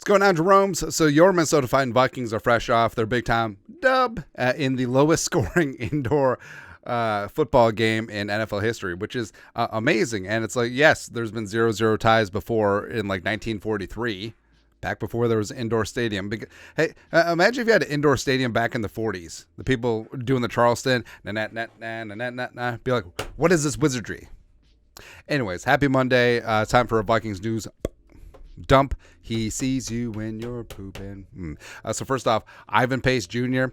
What's going on, Jerome? So your Minnesota Fighting Vikings are fresh off their big-time dub in the lowest-scoring indoor football game in NFL history, which is amazing. And it's like, yes, there's been 0-0 ties before in like 1943, back before there was an indoor stadium. Hey, imagine if you had an indoor stadium back in the 40s. The people doing the Charleston, be like, what is this wizardry? Anyways, happy Monday. Time for a Vikings news dump. He sees you when you're pooping. So first off, Ivan Pace Jr.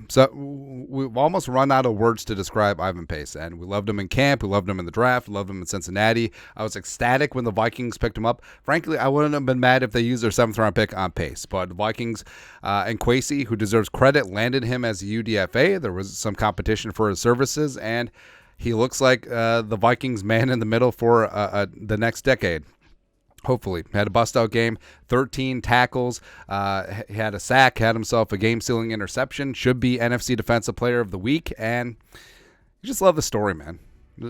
So we've almost run out of words to describe Ivan Pace, and we loved him in camp, we loved him in the draft, we loved him in Cincinnati. I was ecstatic when the Vikings picked him up. Frankly, I wouldn't have been mad if they used their 7th round pick on Pace, but the Vikings and Kwesi, who deserves credit, landed him as a UDFA. There was some competition for his services, and he looks like the Vikings man in the middle for the next decade. Hopefully. Had a bust-out game, 13 tackles, had a sack, had himself a game-sealing interception, should be NFC Defensive Player of the Week, and you just love the story, man.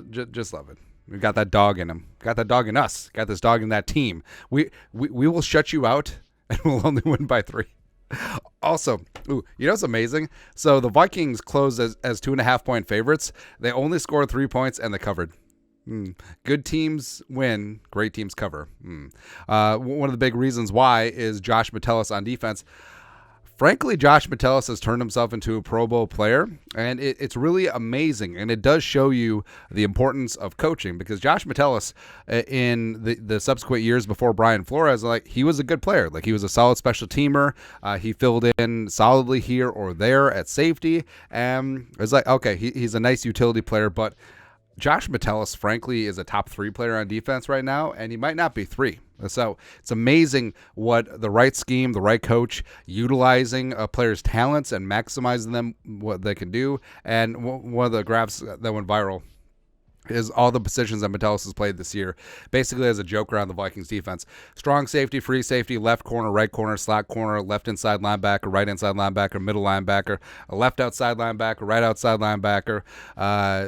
Just love it. We got that dog in him. Got that dog in us. Got this dog in that team. We will shut you out, and we'll only win by 3. Also, you know what's amazing? So the Vikings closed as 2.5-point favorites. They only scored 3 points, and they covered. Good teams win, great teams cover. One of the big reasons why is Josh Metellus on defense. Frankly, Josh Metellus has turned himself into a Pro Bowl player, and it's really amazing, and it does show you the importance of coaching, because Josh Metellus, in the subsequent years before Brian Flores, he was a good player. He was a solid special teamer. He filled in solidly here or there at safety, and it's like, okay, he's a nice utility player, but Josh Metellus, frankly, is a top 3 player on defense right now, and he might not be 3. So it's amazing what the right scheme, the right coach, utilizing a player's talents and maximizing them, what they can do. And one of the graphs that went viral is all the positions that Metellus has played this year, basically as a joke around the Vikings defense. Strong safety, free safety, left corner, right corner, slot corner, left inside linebacker, right inside linebacker, middle linebacker, a left outside linebacker, right outside linebacker,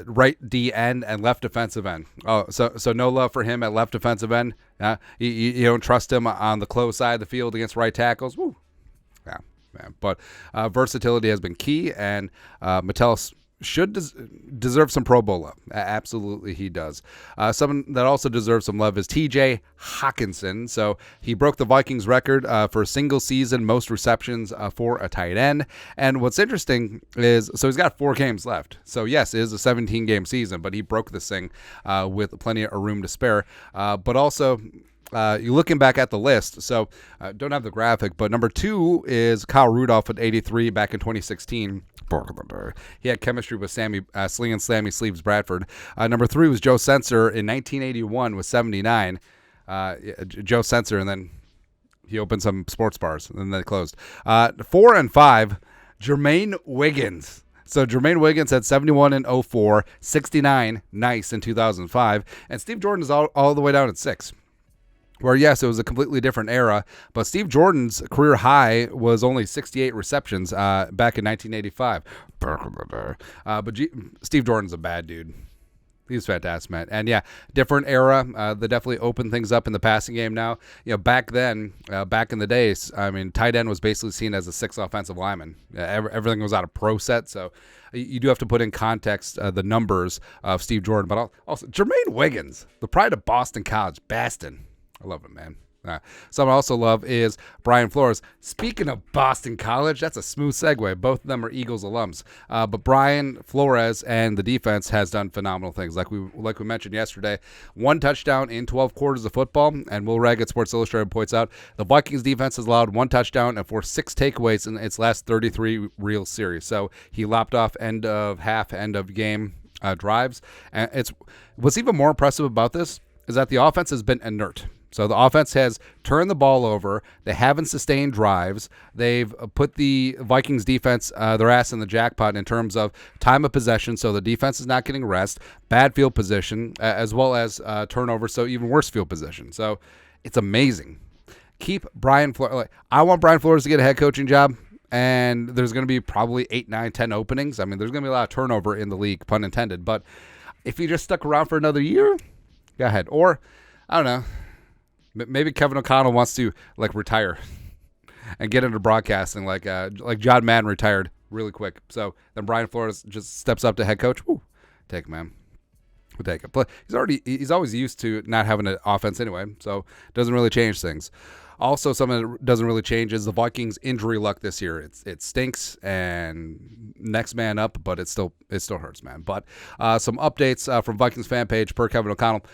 right D end, and left defensive end. Oh, so no love for him at left defensive end. You don't trust him on the close side of the field against right tackles. Woo. Yeah, man. But versatility has been key, and Metellus should deserve some Pro Bowl love. Absolutely, he does. Someone that also deserves some love is TJ Hockenson. So he broke the Vikings record for a single season most receptions for a tight end. And what's interesting is, so he's got 4 games left. So yes, it is a 17-game season, but he broke this thing with plenty of room to spare. But also, you're looking back at the list, so don't have the graphic, but number 2 is Kyle Rudolph with 83 back in 2016. He had chemistry with Sling and Slammy Sleeves Bradford. Number 3 was Joe Sensor in 1981 with 79. Joe Sensor, and then he opened some sports bars, and then they closed. 4 and 5, Jermaine Wiggins. So Jermaine Wiggins had 71 in 04, 69 nice in 2005, and Steve Jordan is all the way down at 6. Where, yes, it was a completely different era, but Steve Jordan's career high was only 68 receptions back in 1985. But Steve Jordan's a bad dude. He's fantastic, man. And, yeah, different era. They definitely opened things up in the passing game now. Back then, back in the days, I mean, tight end was basically seen as a 6th offensive lineman. Everything was out of pro set, so you do have to put in context the numbers of Steve Jordan. But also, Jermaine Wiggins, the pride of Boston College, Baston. I love it, man. Someone I also love is Brian Flores. Speaking of Boston College, that's a smooth segue. Both of them are Eagles alums. But Brian Flores and the defense has done phenomenal things. Like we mentioned yesterday, 1 touchdown in 12 quarters of football. And Will Ragg at Sports Illustrated points out the Vikings defense has allowed 1 touchdown and forced 6 takeaways in its last 33 real series. So he lopped off end of half, end of game drives. And what's even more impressive about this is that the offense has been inert. So the offense has turned the ball over. They haven't sustained drives. They've put the Vikings defense, their ass in the jackpot in terms of time of possession. So the defense is not getting rest, bad field position, as well as turnover. So even worse field position. So it's amazing. Keep Brian Flores. I want Brian Flores to get a head coaching job. And there's going to be probably 8, 9, 10 openings. I mean, there's going to be a lot of turnover in the league, pun intended. But if you just stuck around for another year, go ahead. Or, I don't know, Maybe Kevin O'Connell wants to like retire and get into broadcasting like John Madden retired really quick. So then Brian Flores just steps up to head coach. Woo, take it, man. We'll take it. But he's always used to not having an offense anyway, so it doesn't really change things. Also, something that doesn't really change is the Vikings' injury luck this year. It stinks, and next man up, but it still hurts, man. But some updates from Vikings fan page per Kevin O'Connell.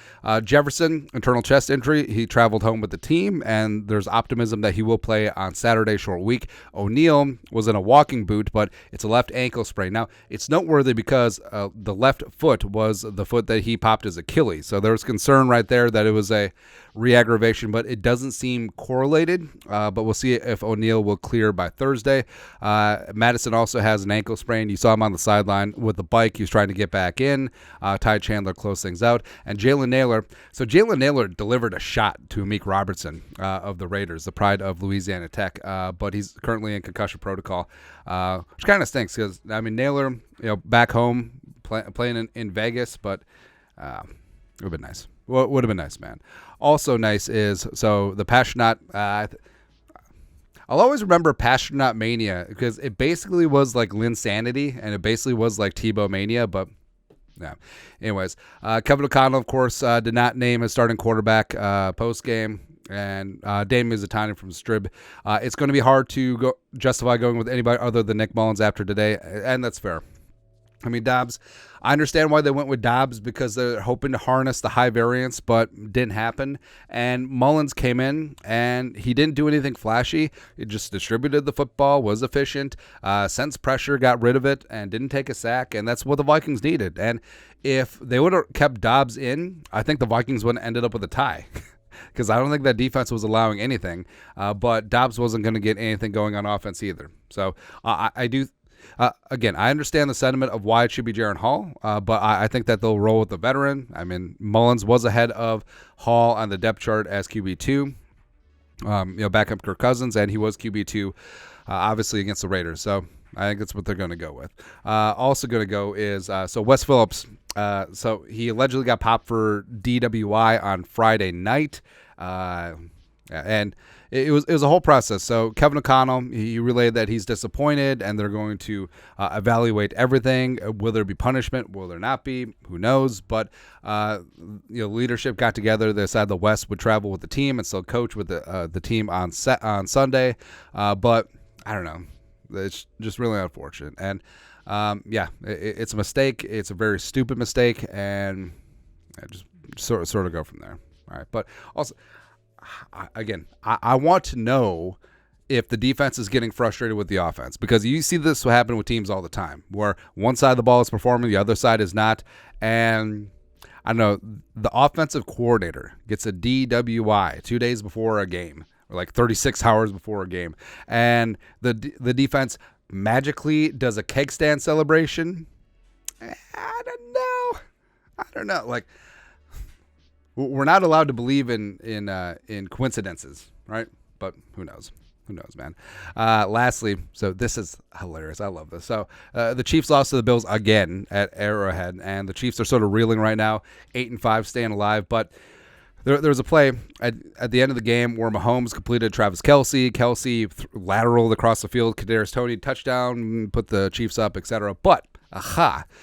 Jefferson, internal chest injury. He traveled home with the team, and there's optimism that he will play on Saturday, short week. O'Neal was in a walking boot, but it's a left ankle sprain. Now, it's noteworthy because the left foot was the foot that he popped his Achilles. So there was concern right there that it was a re-aggravation, but it doesn't seem correlated. But we'll see if O'Neal will clear by Thursday. Madison also has an ankle sprain. You saw him on the sideline with the bike. He was trying to get back in. Ty Chandler closed things out. And Jalen Naylor. So Jalen Naylor delivered a shot to Amik Robertson of the Raiders, the pride of Louisiana Tech. But he's currently in concussion protocol, which kind of stinks because, I mean, Naylor, back home playing in Vegas, but it would have been nice. Well, would have been nice, man. Also nice is, so the Passionate, I'll always remember Passionate Mania because it basically was like Linsanity, and it basically was like Tebow Mania, but yeah. Anyways, Kevin O'Connell, of course, did not name his starting quarterback post-game, and Damian Zatani from Strib. It's going to be hard to justify going with anybody other than Nick Mullins after today, and that's fair. I mean, Dobbs, I understand why they went with Dobbs because they're hoping to harness the high variance, but didn't happen. And Mullins came in, and he didn't do anything flashy. He just distributed the football, was efficient, sensed pressure, got rid of it, and didn't take a sack, and that's what the Vikings needed. And if they would have kept Dobbs in, I think the Vikings would have ended up with a tie. Because I don't think that defense was allowing anything, but Dobbs wasn't going to get anything going on offense either. So I do... again, I understand the sentiment of why it should be Jaron Hall, but I think that they'll roll with the veteran. I mean, Mullins was ahead of Hall on the depth chart as QB2, back up Kirk Cousins, and he was QB2, obviously against the Raiders. So I think that's what they're going to go with. Also going to go is, so Wes Phillips, so he allegedly got popped for DWI on Friday night, and it was a whole process. So Kevin O'Connell, he relayed that he's disappointed, and they're going to evaluate everything. Will there be punishment? Will there not be? Who knows? But leadership got together. They decided the West would travel with the team and still coach with the team on Sunday. But I don't know. It's just really unfortunate. And it's a mistake. It's a very stupid mistake, and just sort of go from there. All right, but also. Again, I want to know if the defense is getting frustrated with the offense, because you see this happen with teams all the time where one side of the ball is performing, the other side is not. And I don't know, the offensive coordinator gets a DWI 2 days before a game, or like 36 hours before a game, and the defense magically does a keg stand celebration. I don't know. Like, we're not allowed to believe in coincidences, right? But who knows? Who knows, man? Lastly, so this is hilarious. I love this. So the Chiefs lost to the Bills again at Arrowhead, and the Chiefs are sort of reeling right now, 8-5, staying alive. But there was a play at the end of the game where Mahomes completed Travis Kelce. Kelce lateraled across the field. Kadarius Toney touchdown, put the Chiefs up, etc. But Kadarius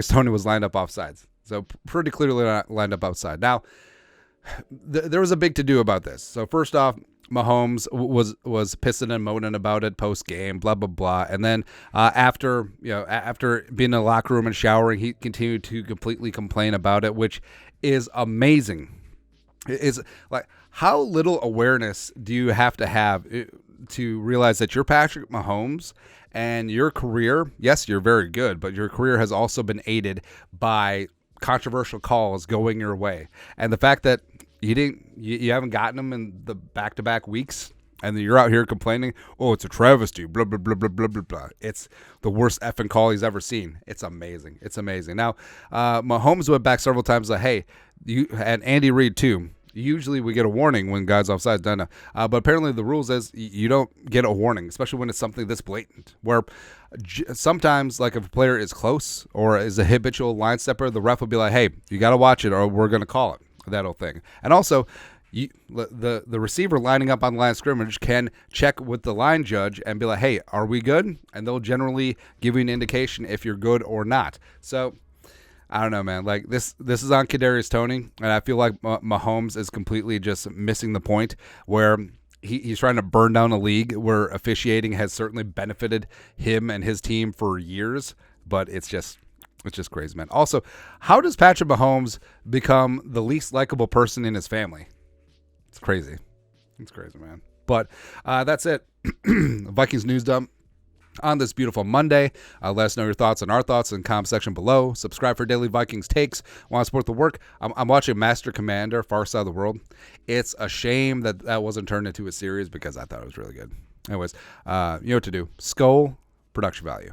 Toney was lined up offsides. So pretty clearly lined up outside. Now, there was a big to-do about this. So first off, Mahomes was pissing and moaning about it post-game, blah, blah, blah. And then after being in the locker room and showering, he continued to completely complain about it, which is amazing. It's like, how little awareness do you have to realize that you're Patrick Mahomes and your career, yes, you're very good, but your career has also been aided by controversial calls going your way, and the fact that you haven't gotten them in the back-to-back weeks, and you're out here complaining, oh, it's a travesty, blah blah blah blah blah blah blah. It's the worst effing call he's ever seen. It's amazing. Now, Mahomes went back several times like, hey, you and Andy Reid too. Usually we get a warning when guys offside, but apparently the rules is you don't get a warning, especially when it's something this blatant. Where sometimes, like if a player is close or is a habitual line stepper, the ref will be like, "Hey, you got to watch it, or we're going to call it." That whole thing. And also, The receiver lining up on the line of scrimmage can check with the line judge and be like, hey, are we good? And they'll generally give you an indication if you're good or not. So I don't know, man. Like this is on Kadarius Toney, and I feel like Mahomes is completely just missing the point where he's trying to burn down a league where officiating has certainly benefited him and his team for years, but it's just crazy, man. Also, how does Patrick Mahomes become the least likable person in his family? It's crazy. It's crazy, man. But that's it. Vikings news dump on this beautiful Monday. Let us know your thoughts on our thoughts in the comment section below. Subscribe for daily Vikings takes. Want to support the work? I'm watching Master Commander, Far Side of the World. It's a shame that wasn't turned into a series because I thought it was really good. Anyways, you know what to do. Skull, production value.